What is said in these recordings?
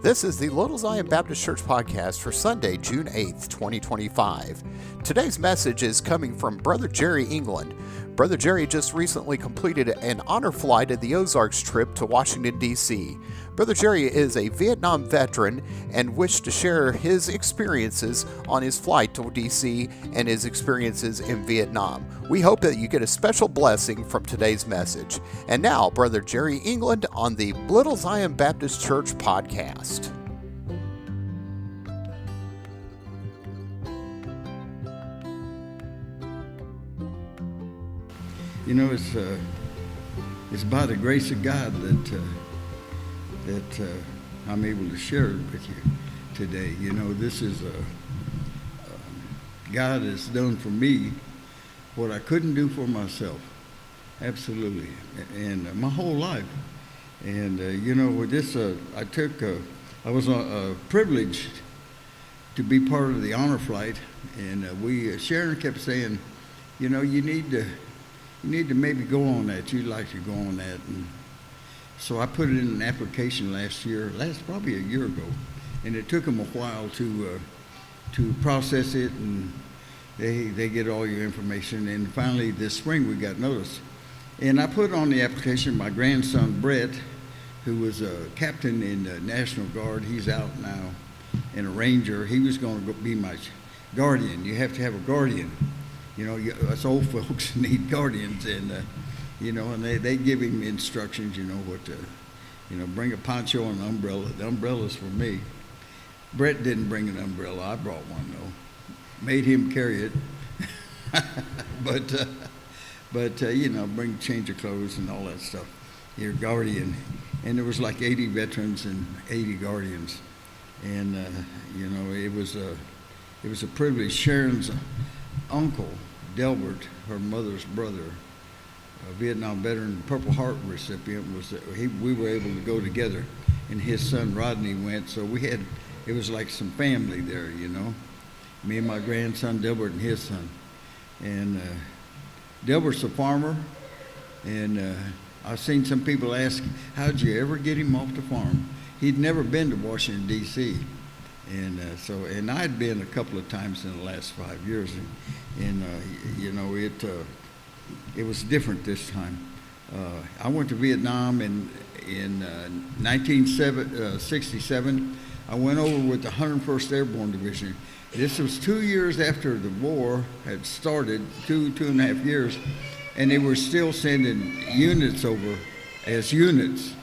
This is the Little Zion Baptist Church podcast for Sunday, June 8th, 2025. Today's message is coming from Brother Jerry England. Brother Jerry just recently completed an honor flight at the Ozarks trip to Washington, D.C. Brother Jerry is a Vietnam veteran and wished to share his experiences on his flight to D.C. and his experiences in Vietnam. We hope that you get a special blessing from today's message. And now, Brother Jerry England on the Little Zion Baptist Church podcast. You know, it's by the grace of God that I'm able to share it with you today. You know, this is God has done for me what I couldn't do for myself. Absolutely, and my whole life. And you know, with this, I was privileged to be part of the honor flight, and Sharon kept saying, you know, you need to maybe go on that. You'd like to go on that. And so I put it in an application probably a year ago. And it took them a while to process it, and they get all your information. And finally this spring we got notice. And I put on the application my grandson Brett, who was a captain in the National Guard. He's out now, and a ranger. He was going to be my guardian. You have to have a guardian. You know, us old folks need guardians, and you know, and they give him instructions. You know what to, you know, bring a poncho and an umbrella. The umbrella's for me. Brett didn't bring an umbrella. I brought one though. Made him carry it, but you know, bring change of clothes and all that stuff. Your guardian, and there was like 80 veterans and 80 guardians, and you know, it was a privilege. Sharon's uncle, Delbert, her mother's brother, a Vietnam veteran, Purple Heart recipient, we were able to go together, and his son Rodney went, so it was like some family there, you know, me and my grandson Delbert and his son. And Delbert's a farmer, and I've seen some people ask, how'd you ever get him off the farm? He'd never been to Washington, D.C., and I'd been a couple of times in the last 5 years, and you know, it was different this time. I went to Vietnam in 1967. I went over with the 101st Airborne Division. This was 2 years after the war had started, two and a half years, and they were still sending units over as units.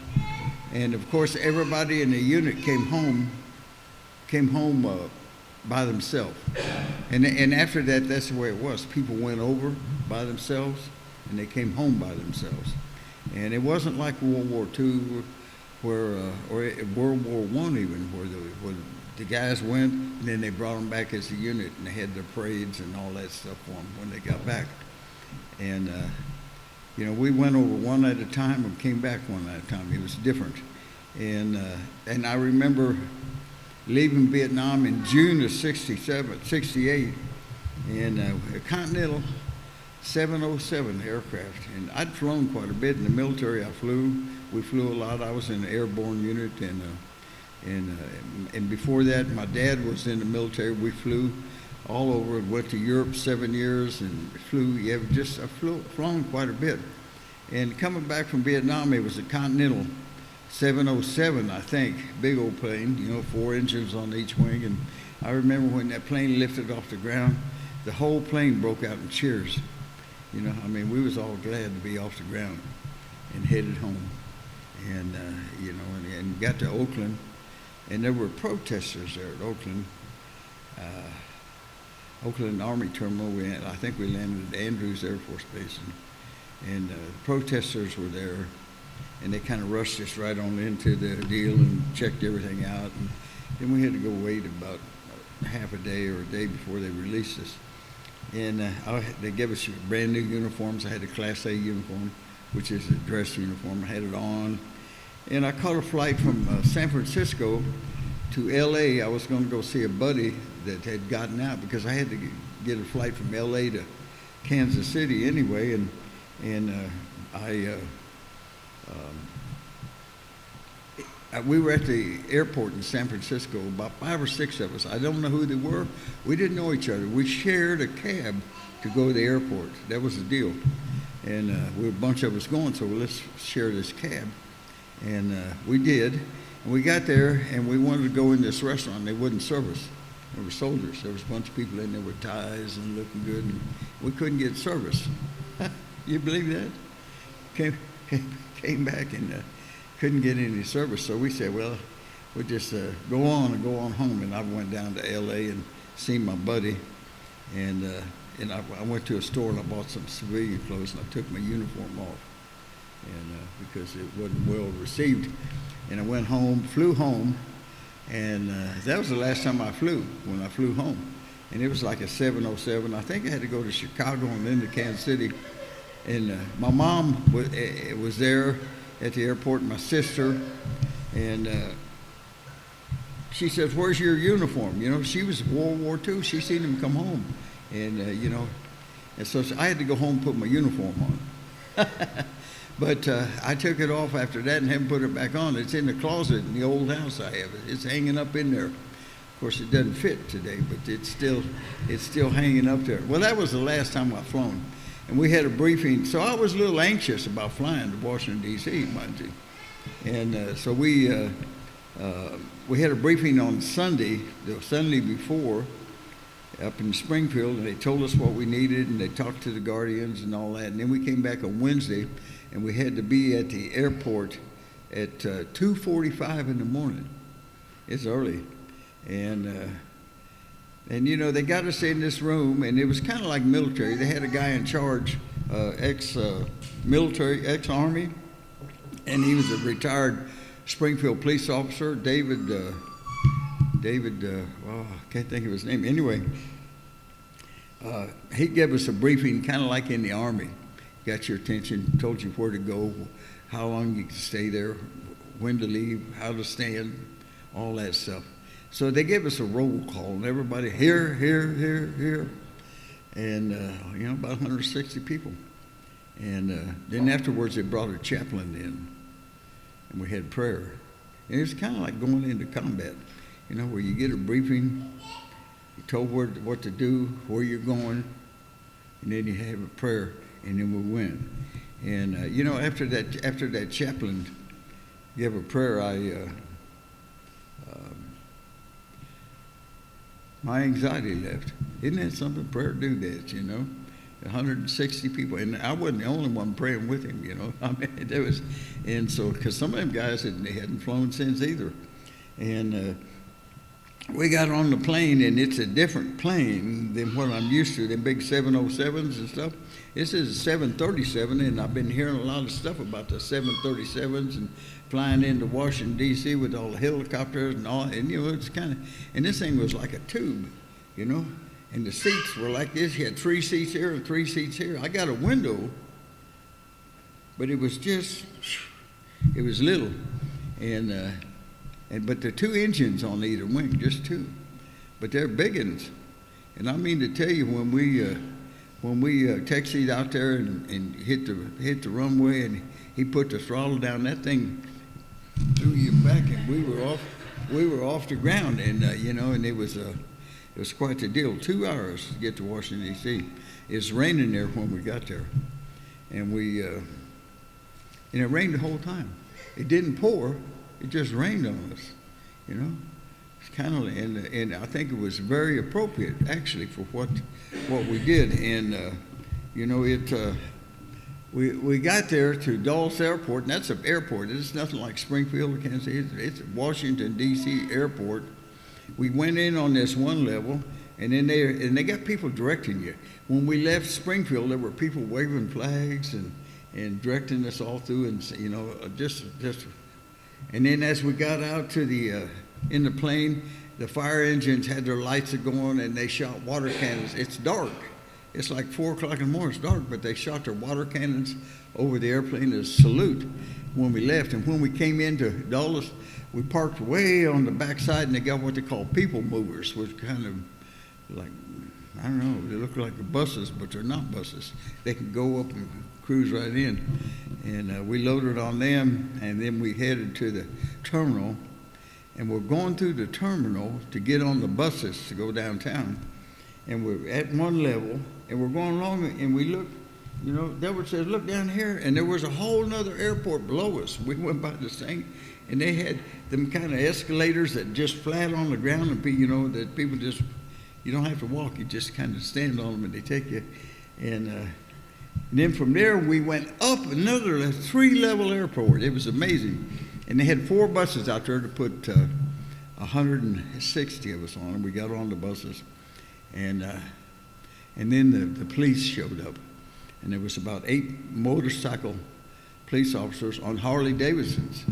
And of course, everybody in the unit came home by themselves. And after that, that's the way it was. People went over by themselves, and they came home by themselves. And it wasn't like World War II, or World War I even, where the guys went, and then they brought them back as a unit, and they had their parades and all that stuff for them when they got back. And, you know, we went over one at a time and came back one at a time. It was different. And I remember leaving Vietnam in June of 68, in a Continental 707 aircraft. And I'd flown quite a bit in the military. We flew a lot. I was in the airborne unit, and before that, my dad was in the military. We flew all over and went to Europe 7 years and I've flown quite a bit. And coming back from Vietnam, it was a Continental 707, I think, big old plane, you know, 4 engines on each wing. And I remember when that plane lifted off the ground, the whole plane broke out in cheers. You know, I mean, we was all glad to be off the ground and headed home. And, you know, and got to Oakland, and there were protesters there at Oakland Army Terminal. I think we landed at Andrews Air Force Base, and protesters were there. And they kind of rushed us right on into the deal and checked everything out. And then we had to go wait about half a day or a day before they released us. And they gave us brand new uniforms. I had a Class A uniform, which is a dress uniform. I had it on. And I caught a flight from San Francisco to L.A. I was going to go see a buddy that had gotten out, because I had to get a flight from L.A. to Kansas City anyway. And I we were at the airport in San Francisco, about 5 or 6 of us. I don't know who they were. We didn't know each other. We shared a cab to go to the airport. That was the deal. And we were a bunch of us going, so let's share this cab. And we did. And we got there, and we wanted to go in this restaurant. They wouldn't serve us. There were soldiers. There was a bunch of people in there with ties and looking good, and we couldn't get service. You believe that? Came back and couldn't get any service. So we said, well, we'll just go on home. And I went down to L.A. and seen my buddy. And I went to a store and I bought some civilian clothes, and I took my uniform off, and because it wasn't well received. And I went home, flew home, and that was the last time I flew, when I flew home. And it was like a 707. I think I had to go to Chicago and then to Kansas City. And my mom was there at the airport, my sister, and she says, "Where's your uniform?" You know, she was World War II. She seen him come home. And, and so I had to go home and put my uniform on. But I took it off after that and haven't put it back on. It's in the closet in the old house I have. It's hanging up in there. Of course, it doesn't fit today, but it's still hanging up there. Well, that was the last time I've flown. And we had a briefing. So I was a little anxious about flying to Washington, D.C., mind you. And so we had a briefing on Sunday, the Sunday before, up in Springfield, and they told us what we needed, and they talked to the guardians and all that. And then we came back on Wednesday, and we had to be at the airport at 2:45 in the morning. It's early. And they got us in this room, and it was kind of like military. They had a guy in charge, ex-military, ex-Army, and he was a retired Springfield police officer, David, I can't think of his name. Anyway, he gave us a briefing kind of like in the Army. Got your attention, told you where to go, how long you could stay there, when to leave, how to stand, all that stuff. So they gave us a roll call, and everybody here, and about 160 people. And then afterwards they brought a chaplain in, and we had prayer. And it was kind of like going into combat. Where you get a briefing, you're told what to do, where you're going, and then you have a prayer, and then we went. And after that chaplain gave a prayer, my anxiety left. Isn't that something? Prayer do that, 160 people, and I wasn't the only one praying with him. I mean, there was, and so because some of them guys hadn't flown since either, and. We got on the plane, and it's a different plane than what I'm used to, them big 707s and stuff. This is a 737, and I've been hearing a lot of stuff about the 737s and flying into Washington, D.C. with all the helicopters and all. And, it's kind of, and this thing was like a tube, and the seats were like this. You had 3 seats here and 3 seats here. I got a window, but it was little. But there are 2 engines on either wing, just 2. But they're big ones. And I mean to tell you, when we taxied out there and hit the runway, and he put the throttle down, that thing threw you back, and we were off the ground, and and it was quite the deal. 2 hours to get to Washington D.C. It was raining there when we got there, and it rained the whole time. It didn't pour. It just rained on us, It's kind of, and I think it was very appropriate actually for what we did. And we got there to Dulles Airport, and that's an airport. It's nothing like Springfield or Kansas City. It's Washington D.C. airport. We went in on this one level, and then they got people directing you. When we left Springfield, there were people waving flags and directing us all through, and just. And then as we got out to in the plane, the fire engines had their lights going, and they shot water cannons. It's dark. It's like 4 o'clock in the morning. It's dark, but they shot their water cannons over the airplane as a salute when we left. And when we came into Dulles, we parked way on the backside, and they got what they call people movers, which kind of like, I don't know, they look like buses, but they're not buses. They can go up and cruise right in. And we loaded on them, and then we headed to the terminal. And we're going through the terminal to get on the buses to go downtown. And we're at one level, and we're going along, and we look, Delbert says, look down here. And there was a whole nother airport below us. We went by this thing, and they had them kind of escalators that just flat on the ground, and that people just, you don't have to walk, you just kind of stand on them, and they take you. And then from there, we went up another 3-level airport. It was amazing. And they had 4 buses out there to put 160 of us on, and we got on the buses. And then the police showed up, and there was about 8 motorcycle police officers on Harley Davidsons,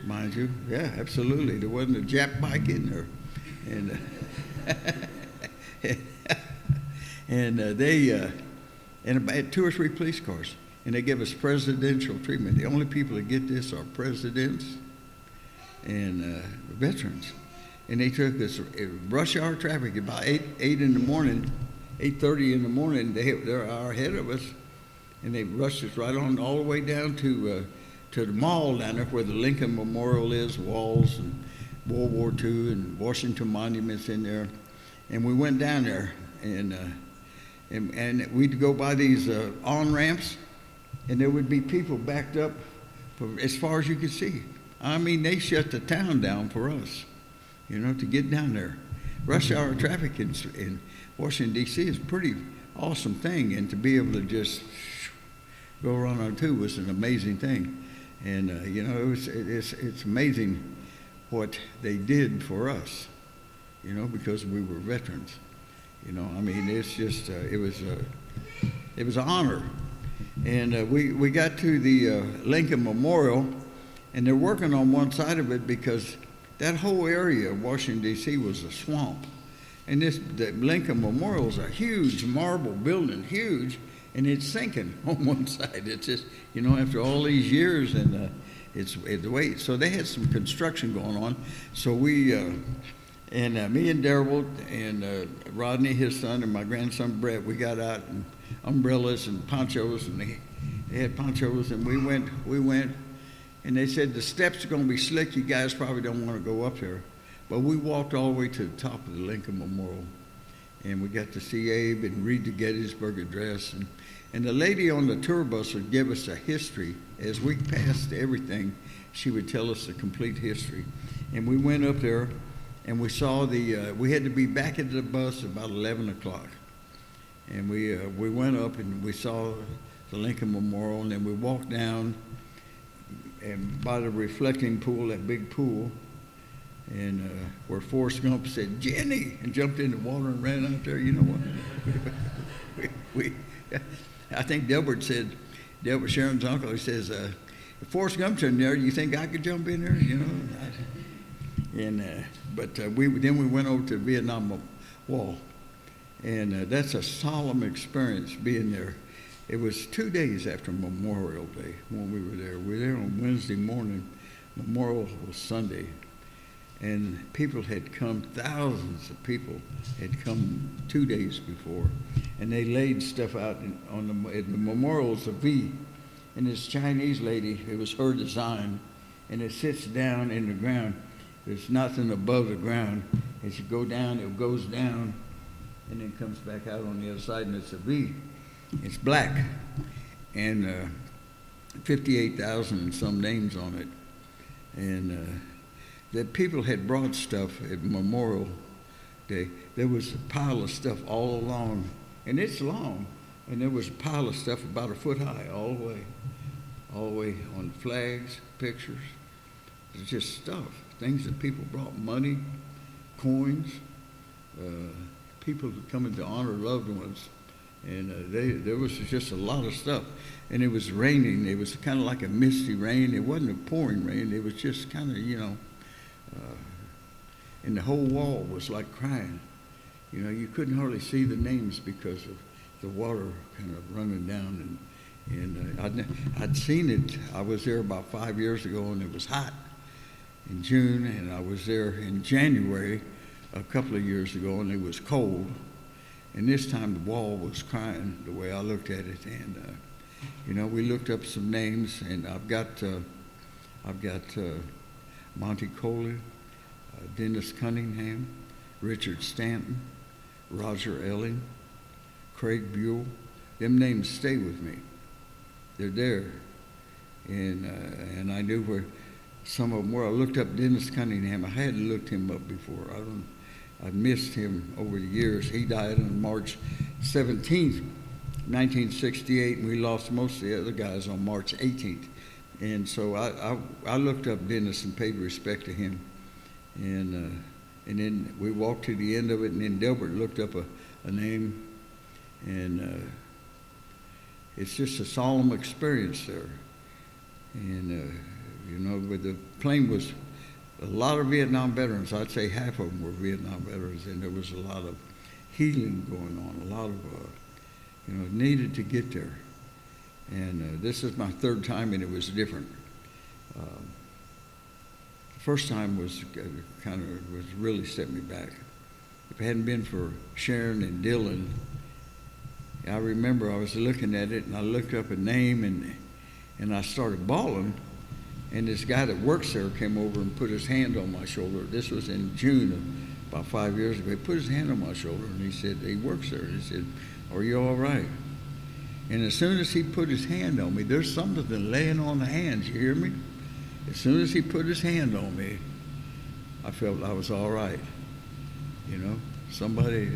mind you. Yeah, absolutely. There wasn't a Jap bike in there, and and about 2 or 3 police cars, and they give us presidential treatment. The only people that get this are presidents and veterans. And they took us rush hour traffic about 8 in the morning, 8:30 in the morning. They're an hour ahead of us, and they rushed us right on all the way down to the mall down there where the Lincoln Memorial is, walls and World War II and Washington monuments in there. And we went down there, and we'd go by these on-ramps, and there would be people backed up for as far as you could see. I mean, they shut the town down for us, to get down there. Rush hour traffic in Washington, D.C. is a pretty awesome thing, and to be able to just go around on 2 was an amazing thing. And, it's amazing what they did for us, because we were veterans. It's just, it was an honor. And we got to the Lincoln Memorial, and they're working on one side of it because that whole area of Washington, D.C. was a swamp. And the Lincoln Memorial is a huge marble building, huge, and it's sinking on one side. It's just, after all these years, and it's the way. So they had some construction going on. So we, me and Darrell and Rodney, his son, and my grandson Brett, we got out and umbrellas and ponchos, and they had ponchos, and we went, and they said the steps are going to be slick. You guys probably don't want to go up there. But we walked all the way to the top of the Lincoln Memorial, and we got to see Abe and read the Gettysburg Address. And the lady on the tour bus would give us a history. As we passed everything, she would tell us the complete history. And we went up there, and we saw we had to be back at the bus about 11 o'clock. And we went up, and we saw the Lincoln Memorial, and then we walked down and by the reflecting pool, that big pool, and where Forrest Gump said, "Jenny," and jumped in the water and ran out there. You know what? I think Delbert Sharon's uncle, he says, if Forrest Gump's in there, you think I could jump in there? But then we went over to the Vietnam Wall, and that's a solemn experience being there. It was 2 days after Memorial Day when we were there. We were there on Wednesday morning. Memorial was Sunday. And people had come, thousands of people had come 2 days before. And they laid stuff out at the memorial's a V. And this Chinese lady, it was her design, and it sits down in the ground. There's nothing above the ground. As you go down, it goes down, and then comes back out on the other side, and it's a V. It's black, and 58,000 and some names on it. And that people had brought stuff at Memorial Day. There was a pile of stuff all along, and it's long, and there was a pile of stuff about a foot high all the way on flags, pictures. It's just stuff, things that people brought, money, coins, people coming to honor loved ones. And there was just a lot of stuff. And it was raining. It was kind of like a misty rain. It wasn't a pouring rain. It was just kind of, and the whole wall was like crying. You couldn't hardly see the names because of the water kind of running down. And I'd seen it. I was there about 5 years ago, and it was hot in June. And I was there in January a couple of years ago, and it was cold. And this time the wall was crying the way I looked at it, we looked up some names, and I've got Monty Coley, Dennis Cunningham, Richard Stanton, Roger Elling, Craig Buell. Them names stay with me. They're there. And I knew where some of them were. I looked up Dennis Cunningham. I hadn't looked him up before. I've missed him over the years. He died on March 17th, 1968, and we lost most of the other guys on March 18th. And so I looked up Dennis and paid respect to him. And then we walked to the end of it, and then Delbert looked up a name, and it's just a solemn experience there. And, but the plane was a lot of Vietnam veterans. I'd say half of them were Vietnam veterans, and there was a lot of healing going on, a lot of, needed to get there. And this is my third time, and it was different. The first time was really set me back. If it hadn't been for Sharon and Dylan, I remember I was looking at it, and I looked up a name, and I started bawling. And this guy that works there came over and put his hand on my shoulder. This was in June of about 5 years ago. He put his hand on my shoulder, and he said, he works there. He said, "Are you all right?" And as soon as he put his hand on me, there's something laying on the hands, you hear me? As soon as he put his hand on me, I felt I was all right. Somebody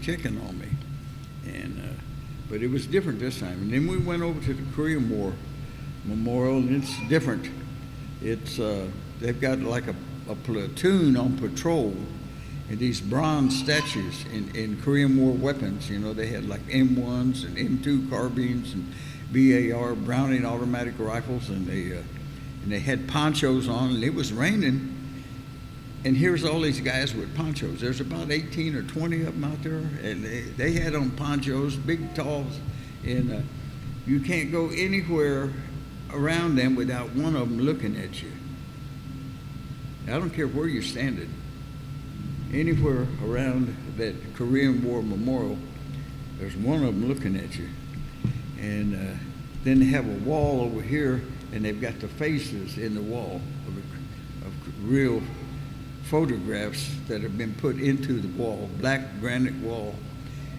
checking on me. But it was different this time. And then we went over to the Korean War Memorial, and it's different. It's they've got like a platoon on patrol, and these bronze statues in Korean War weapons. They had like M1s and M2 carbines and BAR Browning automatic rifles, and they had ponchos on, and it was raining. And here's all these guys with ponchos. There's about 18 or 20 of them out there, and they had on ponchos, big talls, and you can't go anywhere around them without one of them looking at you. I don't care where you're standing. Anywhere around that Korean War Memorial, there's one of them looking at you. And then they have a wall over here, and they've got the faces in the wall of real photographs that have been put into the wall, black granite wall.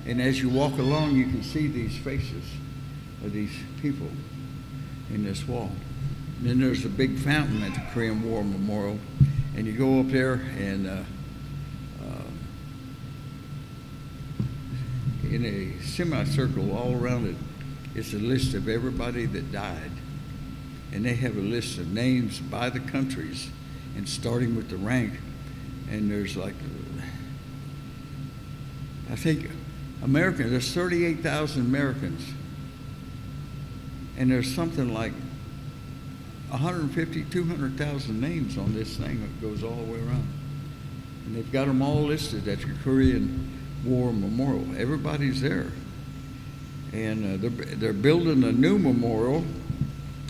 And as you walk along, you can see these faces of these people in this wall. And then there's a big fountain at the Korean War Memorial, and you go up there, and in a semicircle all around it, it's a list of everybody that died. And they have a list of names by the countries, and starting with the rank. And there's like, I think there's 38,000 Americans. And there's something like 150, 200,000 names on this thing that goes all the way around. And they've got them all listed at the Korean War Memorial. Everybody's there. And they're building a new memorial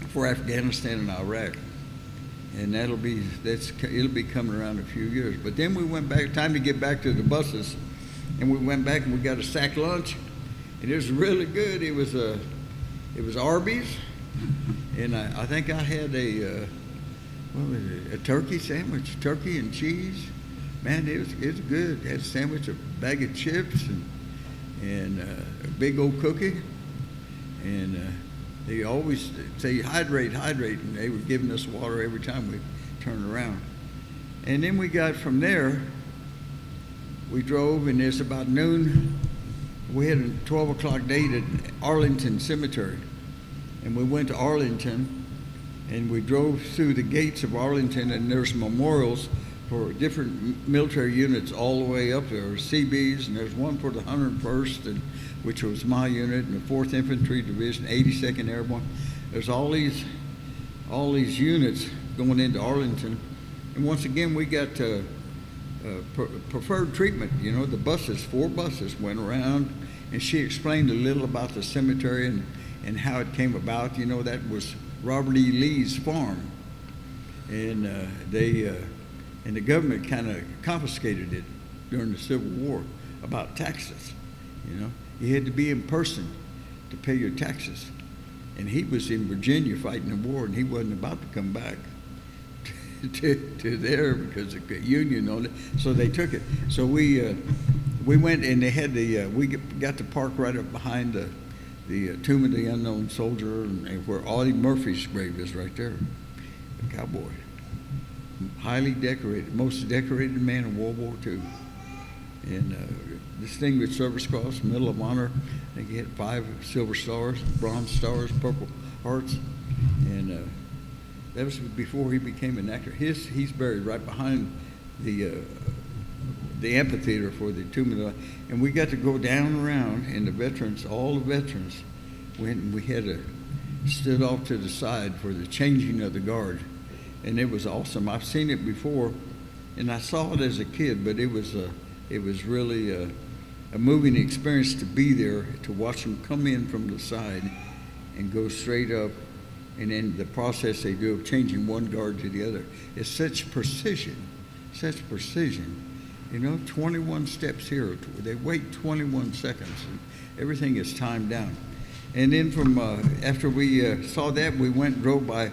for Afghanistan and Iraq. And it'll be coming around in a few years. But then we went back, time to get back to the buses, and we went back and we got a sack lunch, and it was really good. It was Arby's, and I think I had a turkey sandwich, turkey and cheese. Man, it was good. I had a sandwich, a bag of chips, and a big old cookie, and they always say, hydrate, and they were giving us water every time we turned around. And then we got from there, we drove, and it's about noon. We had a 12 o'clock date at Arlington Cemetery. And we went to Arlington, and we drove through the gates of Arlington, and there's memorials for different military units all the way up there. There's CBs, and there's one for the 101st, which was my unit, and the 4th Infantry Division, 82nd Airborne. There's all these units going into Arlington. And once again, we got preferred treatment. The buses, 4 buses went around, and she explained a little about the cemetery and how it came about. That was Robert E. Lee's farm. And and the government kind of confiscated it during the Civil War about taxes. You had to be in person to pay your taxes. and he was in Virginia fighting the war, and he wasn't about to come back to there because of the Union on it. So they took it. So we went, and they had we got to park right up behind the Tomb of the Unknown Soldier, and where Audie Murphy's grave is right there, the cowboy. Highly decorated, most decorated man in World War II. And Distinguished Service Cross, Medal of Honor. I think he had 5 silver stars, bronze stars, purple hearts. And that was before he became an actor. He's buried right behind the amphitheater for the Tomb of the. And we got to go down around, and the veterans, all the veterans, went, and we had stood off to the side for the changing of the guard. And it was awesome. I've seen it before, and I saw it as a kid, but it was really a moving experience to be there, to watch them come in from the side and go straight up, and then the process they do of changing one guard to the other. It's such precision. 21 steps here. They wait 21 seconds, and everything is timed down. And then from after we saw that, we went and drove by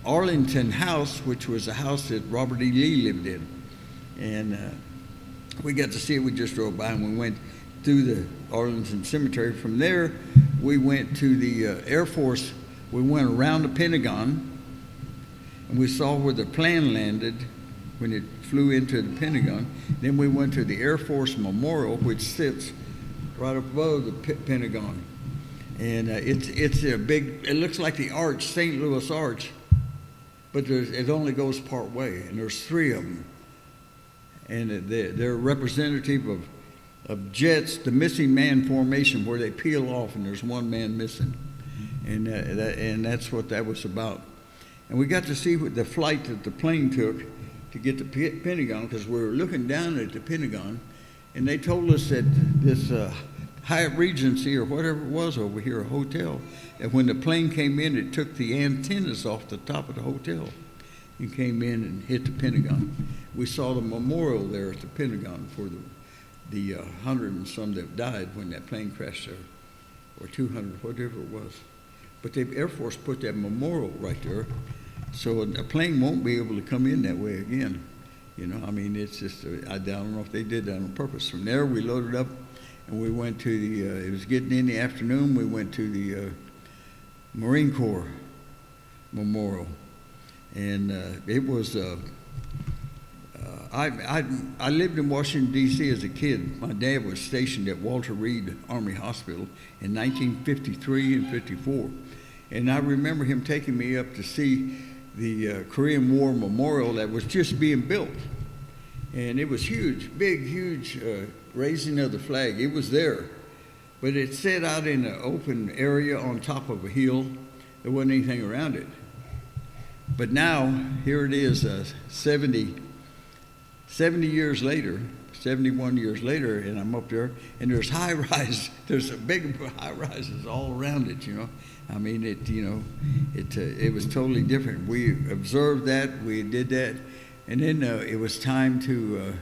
Arlington House, which was a house that Robert E. Lee lived in. And we got to see it. We just drove by, and we went through the Arlington Cemetery. From there, we went to the Air Force. We went around the Pentagon, and we saw where the plane landed when it flew into the Pentagon. Then we went to the Air Force Memorial, which sits right above the Pentagon. And it's a big, it looks like the Arch, St. Louis Arch, but it only goes part way, and there's 3 of them. And they're representative of jets, the missing man formation, where they peel off and there's 1 man missing. And that's what that was about. And we got to see what the flight that the plane took to get to Pentagon, because we were looking down at the Pentagon, and they told us that this Hyatt Regency or whatever it was over here, a hotel, and when the plane came in, it took the antennas off the top of the hotel and came in and hit the Pentagon. We saw the memorial there at the Pentagon for the 100 and some that died when that plane crashed there, or 200, whatever it was. But the Air Force put that memorial right there, so a plane won't be able to come in that way again. I mean, it's just, I don't know if they did that on purpose. From there, we loaded up, and we went to it was getting in the afternoon, we went to the Marine Corps Memorial. And it was, I lived in Washington, D.C. as a kid. My dad was stationed at Walter Reed Army Hospital in 1953 and 54. And I remember him taking me up to see the Korean War Memorial that was just being built. And it was huge, big, huge raising of the flag. It was there. But it sat out in an open area on top of a hill. There wasn't anything around it. But now, here it is, 70 years later, 71 years later, and I'm up there, and there's high-rise, there's a big high-rises all around it, I mean, it was totally different. We observed that, we did that, and then it was time to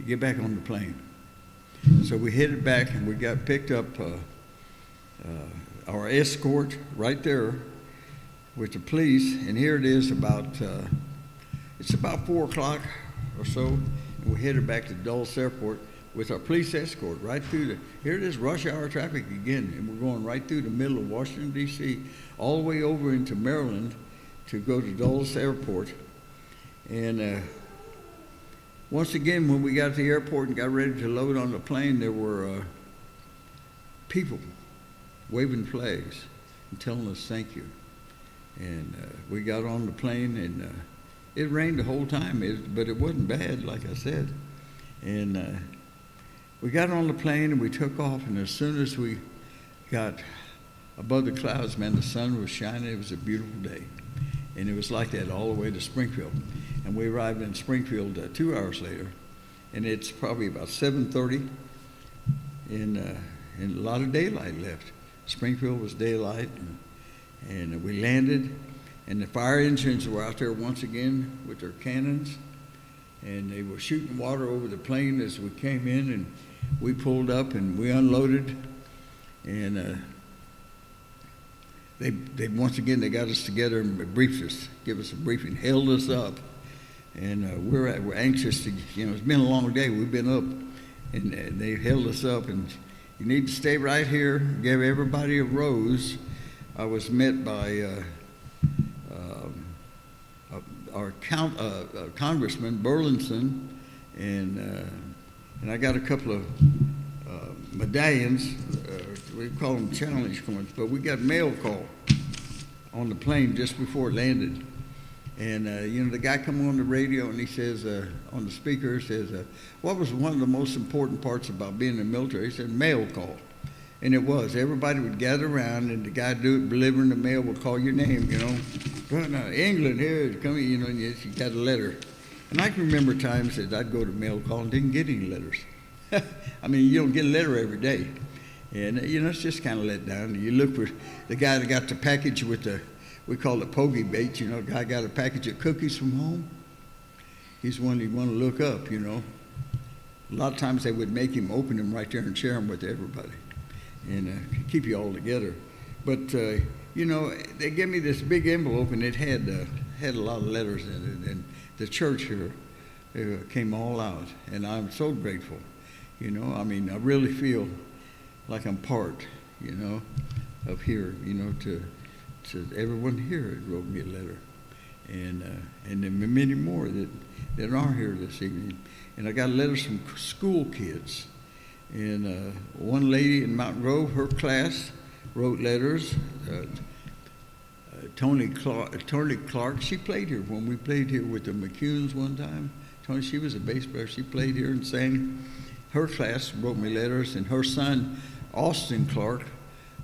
get back on the plane. So we headed back, and we got picked up our escort right there with the police, and here it is it's about 4 o'clock or so, and we headed back to Dulles Airport with our police escort right through here it is, rush hour traffic again, and we're going right through the middle of Washington, D.C., all the way over into Maryland to go to Dulles Airport. And once again, when we got to the airport and got ready to load on the plane, there were people waving flags and telling us thank you. And we got on the plane, and it rained the whole time, but it wasn't bad, like I said. And we got on the plane, and we took off, and as soon as we got above the clouds, man, the sun was shining. It was a beautiful day. And it was like that all the way to Springfield. And we arrived in Springfield 2 hours later, and it's probably about 7:30, and a lot of daylight left. Springfield was daylight, and we landed, and the fire engines were out there once again with their cannons, and they were shooting water over the plane as we came in, and we pulled up and we unloaded, and they once again, they got us together and briefed us, give us a briefing, held us up. And we're anxious to, it's been a long day. We've been up, and they held us up, and you need to stay right here. Gave everybody a rose. I was met by our Congressman Burlinson, and I got a couple of medallions. We call them challenge coins, but we got mail call on the plane just before it landed. And, the guy come on the radio and he says, on the speaker, says, what was one of the most important parts about being in the military? He said, mail call. And it was. Everybody would gather around, and the guy delivering the mail would call your name, England, here, come here, and you got a letter. And I can remember times that I'd go to mail call and didn't get any letters. I mean, you don't get a letter every day. And, it's just kind of let down. You look for the guy that got the package with we call it pogey bait, a guy got a package of cookies from home. He's one you want to look up, A lot of times they would make him open them right there and share them with everybody and keep you all together. But, they gave me this big envelope, and it had a lot of letters in it. And the church here came all out, and I'm so grateful. I really feel like I'm part, of here, to everyone here wrote me a letter, and then many more that aren't here this evening. And I got letters from school kids, and one lady in Mountain Grove, her class wrote letters. Tony Clark, she played here when we played here with the McCunes one time. Tony, she was a bass player. She played here and sang. Her class wrote me letters, and her son, Austin Clark,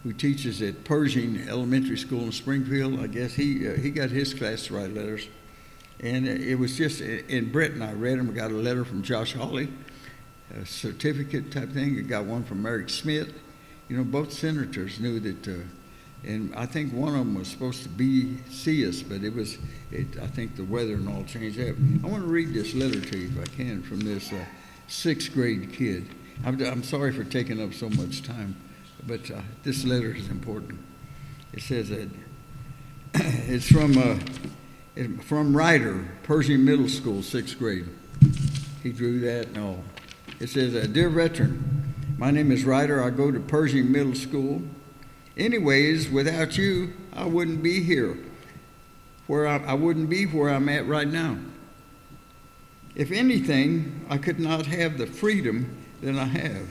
who teaches at Pershing Elementary School in Springfield, I guess he got his class to write letters. And it was just, and Brett and I read them. We got a letter from Josh Hawley, a certificate type thing. We got one from Eric Smith. Both senators knew that, and I think one of them was supposed to see us, but I think the weather and all changed that. I want to read this letter to you if I can from this 6th grade kid. I'm sorry for taking up so much time, but this letter is important. It says that it's from Ryder, Pershing Middle School, 6th grade. He drew that and all. It says, Dear veteran, my name is Ryder. I go to Pershing Middle School. Anyways, without you, I wouldn't be here. I wouldn't be where I'm at right now. If anything, I could not have the freedom that I have.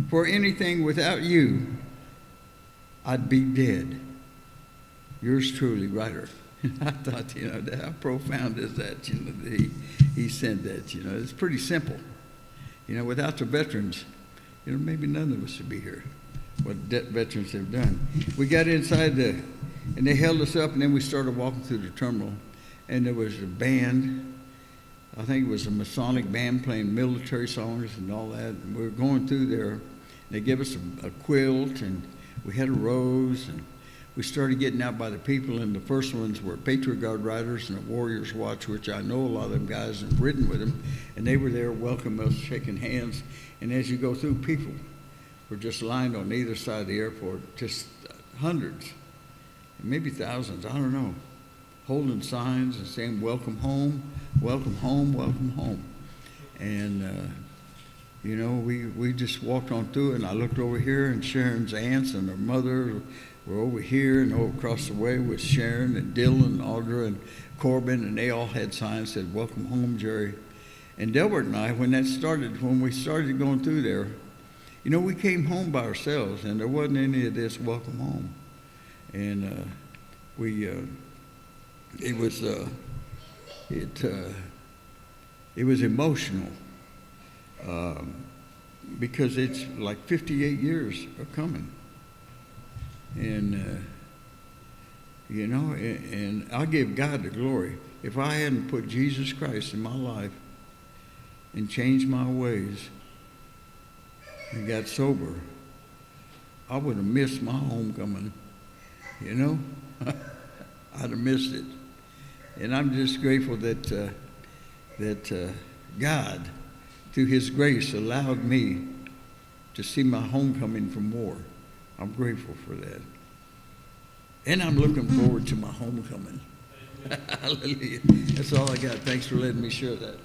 For anything without you, I'd be dead. Yours truly, Ryder. I thought, how profound is that, that he sent that, It's pretty simple. Without the veterans, maybe none of us would be here, what veterans have done. We got inside and they held us up, and then we started walking through the terminal, and there was a band. I think it was a Masonic band playing military songs and all that. And we were going through there. They gave us a quilt, and we had a rose, and we started getting out by the people. And the first ones were Patriot Guard Riders and the Warriors Watch, which I know a lot of them guys and ridden with them. And they were there welcoming us, shaking hands. And as you go through, people were just lined on either side of the airport, just hundreds, maybe thousands, I don't know, holding signs and saying, welcome home, welcome home, welcome home. And, we just walked on through, and I looked over here, and Sharon's aunts and her mother were over here, and over across the way was Sharon and Dylan and Audra and Corbin, and they all had signs that said, welcome home, Jerry. And Delbert and I, when we started going through there, we came home by ourselves, and there wasn't any of this welcome home. And it was emotional because it's like 58 years are coming. And, and I give God the glory. If I hadn't put Jesus Christ in my life and changed my ways and got sober, I would have missed my homecoming, I'd have missed it. And I'm just grateful that God, through His grace, allowed me to see my homecoming from war. I'm grateful for that. And I'm looking forward to my homecoming. Hallelujah. That's all I got. Thanks for letting me share that.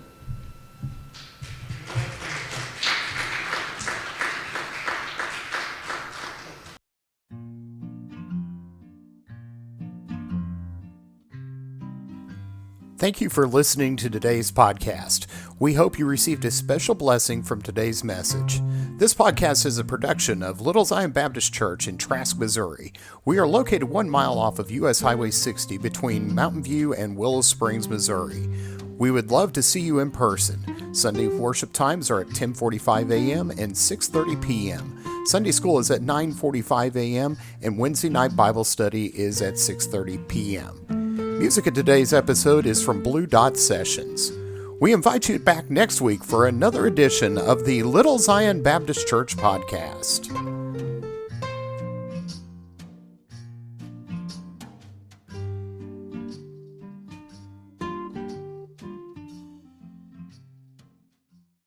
Thank you for listening to today's podcast. We hope you received a special blessing from today's message. This podcast is a production of Little Zion Baptist Church in Trask, Missouri. We are located 1 mile off of U.S. Highway 60 between Mountain View and Willow Springs, Missouri. We would love to see you in person. Sunday worship times are at 10:45 a.m. and 6:30 p.m. Sunday school is at 9:45 a.m. and Wednesday night Bible study is at 6:30 p.m. Music in today's episode is from Blue Dot Sessions. We invite you back next week for another edition of the Little Zion Baptist Church podcast.